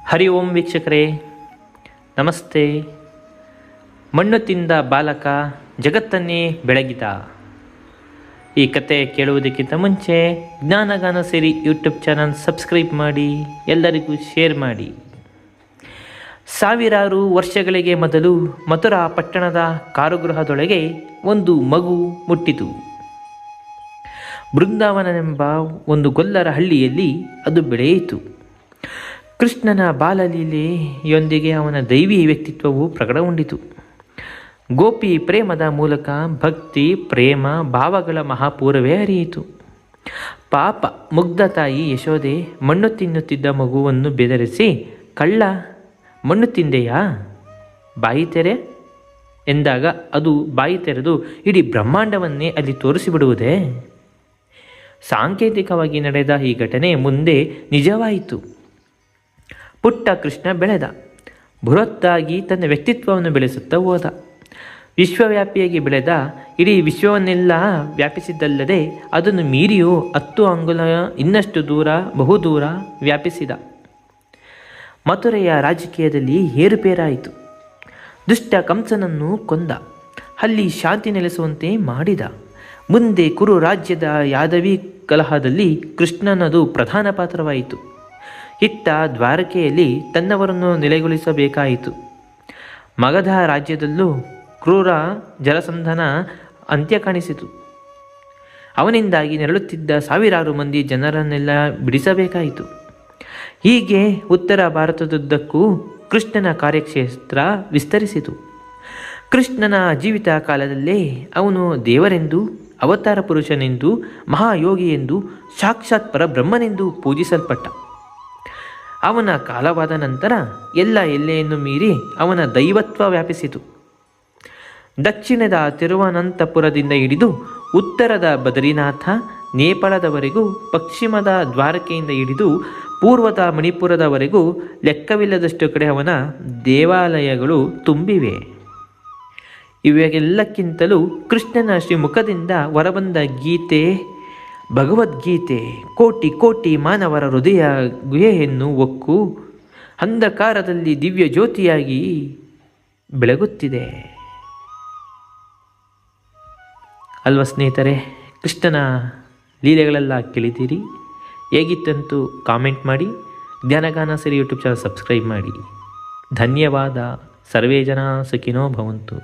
ಹರಿ ಓಂ ವೀಕ್ಷಕರೇ, ನಮಸ್ತೆ. ಮಣ್ಣು ತಿಂದ ಬಾಲಕ ಜಗತ್ತನ್ನೇ ಬೆಳಗಿದ. ಈ ಕತೆ ಕೇಳುವುದಕ್ಕಿಂತ ಮುಂಚೆ ಜ್ಞಾನಗಾನ ಸಿರಿ ಯೂಟ್ಯೂಬ್ ಚಾನಲ್ ಸಬ್ಸ್ಕ್ರೈಬ್ ಮಾಡಿ, ಎಲ್ಲರಿಗೂ ಶೇರ್ ಮಾಡಿ. ಸಾವಿರಾರು ವರ್ಷಗಳಿಗೆ ಮೊದಲು ಮಥುರಾ ಪಟ್ಟಣದ ಕಾರಾಗೃಹದೊಳಗೆ ಒಂದು ಮಗು ಮುಟ್ಟಿತು. ಬೃಂದಾವನವೆಂಬ ಒಂದು ಗೊಲ್ಲರ ಹಳ್ಳಿಯಲ್ಲಿ ಅದು ಬೆಳೆಯಿತು. ಕೃಷ್ಣನ ಬಾಲಲೀಲೆಯೊಂದಿಗೆ ಅವನ ದೈವಿ ವ್ಯಕ್ತಿತ್ವವು ಪ್ರಕಟಗೊಂಡಿತು. ಗೋಪಿ ಪ್ರೇಮದ ಮೂಲಕ ಭಕ್ತಿ ಪ್ರೇಮ ಭಾವಗಳ ಮಹಾಪೂರವೇ ಹರಿಯಿತು. ಪಾಪ ಮುಗ್ಧ ತಾಯಿ ಯಶೋದೆ ಮಣ್ಣು ತಿನ್ನುತ್ತಿದ್ದ ಮಗುವನ್ನು ಬೆದರಿಸಿ, ಕಳ್ಳ, ಮಣ್ಣು ತಿಂದೆಯಾ, ಬಾಯಿ ತೆರೆ ಎಂದಾಗ ಅದು ಬಾಯಿ ತೆರೆದು ಇಡೀ ಬ್ರಹ್ಮಾಂಡವನ್ನೇ ಅಲ್ಲಿ ತೋರಿಸಿಬಿಡುವುದೇ? ಸಾಂಕೇತಿಕವಾಗಿ ನಡೆದ ಈ ಘಟನೆ ಮುಂದೆ ನಿಜವಾಯಿತು. ಪುಟ್ಟ ಕೃಷ್ಣ ಬೆಳೆದ. ಬೃಹತ್ತಾಗಿ ತನ್ನ ವ್ಯಕ್ತಿತ್ವವನ್ನು ಬೆಳೆಸುತ್ತಾ ಹೋದ. ವಿಶ್ವವ್ಯಾಪಿಯಾಗಿ ಬೆಳೆದ. ಇಡೀ ವಿಶ್ವವನ್ನೆಲ್ಲ ವ್ಯಾಪಿಸಿದ್ದಲ್ಲದೆ ಅದನ್ನು ಮೀರಿಯೂ 10 ಅಂಗುಲ ಇನ್ನಷ್ಟು ದೂರ ಬಹುದೂರ ವ್ಯಾಪಿಸಿದ. ಮಥುರೆಯ ರಾಜಕೀಯದಲ್ಲಿ ಏರುಪೇರಾಯಿತು. ದುಷ್ಟ ಕಂಸನನ್ನು ಕೊಂದ. ಅಲ್ಲಿ ಶಾಂತಿ ನೆಲೆಸುವಂತೆ ಮಾಡಿದ. ಮುಂದೆ ಕುರು ರಾಜ್ಯದ ಯಾದವಿ ಕಲಹದಲ್ಲಿ ಕೃಷ್ಣನದು ಪ್ರಧಾನ ಪಾತ್ರವಾಯಿತು. ಇತ್ತ ದ್ವಾರಕೆಯಲ್ಲಿ ತನ್ನವರನ್ನು ನೆಲೆಗೊಳಿಸಬೇಕಾಯಿತು. ಮಗಧ ರಾಜ್ಯದಲ್ಲೂ ಕ್ರೂರ ಜಲಸಂಧನ ಅಂತ್ಯ ಕಾಣಿಸಿತು. ಅವನಿಂದಾಗಿ ನೆರಳುತ್ತಿದ್ದ ಸಾವಿರಾರು ಮಂದಿ ಜನರನ್ನೆಲ್ಲ ಬಿಡಿಸಬೇಕಾಯಿತು. ಹೀಗೆ ಉತ್ತರ ಭಾರತದುದ್ದಕ್ಕೂ ಕೃಷ್ಣನ ಕಾರ್ಯಕ್ಷೇತ್ರ ವಿಸ್ತರಿಸಿತು. ಕೃಷ್ಣನ ಜೀವಿತ ಕಾಲದಲ್ಲೇ ಅವನು ದೇವರೆಂದು, ಅವತಾರ ಪುರುಷನೆಂದು, ಮಹಾಯೋಗಿ ಎಂದು, ಸಾಕ್ಷಾತ್ ಪರಬ್ರಹ್ಮನೆಂದು ಪೂಜಿಸಲ್ಪಟ್ಟ. ಅವನ ಕಾಲವಾದ ನಂತರ ಎಲ್ಲ ಎಲ್ಲೆಯನ್ನು ಮೀರಿ ಅವನ ದೈವತ್ವ ವ್ಯಾಪಿಸಿತು. ದಕ್ಷಿಣದ ತಿರುವನಂತಪುರದಿಂದ ಹಿಡಿದು ಉತ್ತರದ ಬದರಿನಾಥ, ನೇಪಾಳದವರೆಗೂ, ಪಶ್ಚಿಮದ ದ್ವಾರಕೆಯಿಂದ ಹಿಡಿದು ಪೂರ್ವದ ಮಣಿಪುರದವರೆಗೂ ಲೆಕ್ಕವಿಲ್ಲದಷ್ಟು ಕಡೆ ಅವನ ದೇವಾಲಯಗಳು ತುಂಬಿವೆ. ಇವೆಲ್ಲಕ್ಕಿಂತಲೂ ಕೃಷ್ಣನ ಶ್ರೀಮುಖದಿಂದ ಹೊರಬಂದ ಗೀತೆ, ಭಗವದ್ಗೀತೆ ಕೋಟಿ ಕೋಟಿ ಮಾನವರ ಹೃದಯ ಗುಹೆಯನ್ನು ಹೊಕ್ಕು ಅಂಧಕಾರದಲ್ಲಿ ದಿವ್ಯ ಜ್ಯೋತಿಯಾಗಿ ಬೆಳಗುತ್ತಿದೆ ಅಲ್ವ ಸ್ನೇಹಿತರೆ? ಕೃಷ್ಣನ ಲೀಲೆಗಳೆಲ್ಲ ಕೇಳಿದ್ದೀರಿ. ಹೇಗಿತ್ತಂತೂ ಕಾಮೆಂಟ್ ಮಾಡಿ. ಜ್ಞಾನಗಾನ ಸಿರಿ ಯೂಟ್ಯೂಬ್ ಚಾನಲ್ ಸಬ್ಸ್ಕ್ರೈಬ್ ಮಾಡಿ. ಧನ್ಯವಾದ. ಸರ್ವೇ ಜನ ಸುಖಿನೋ ಭವಂತು.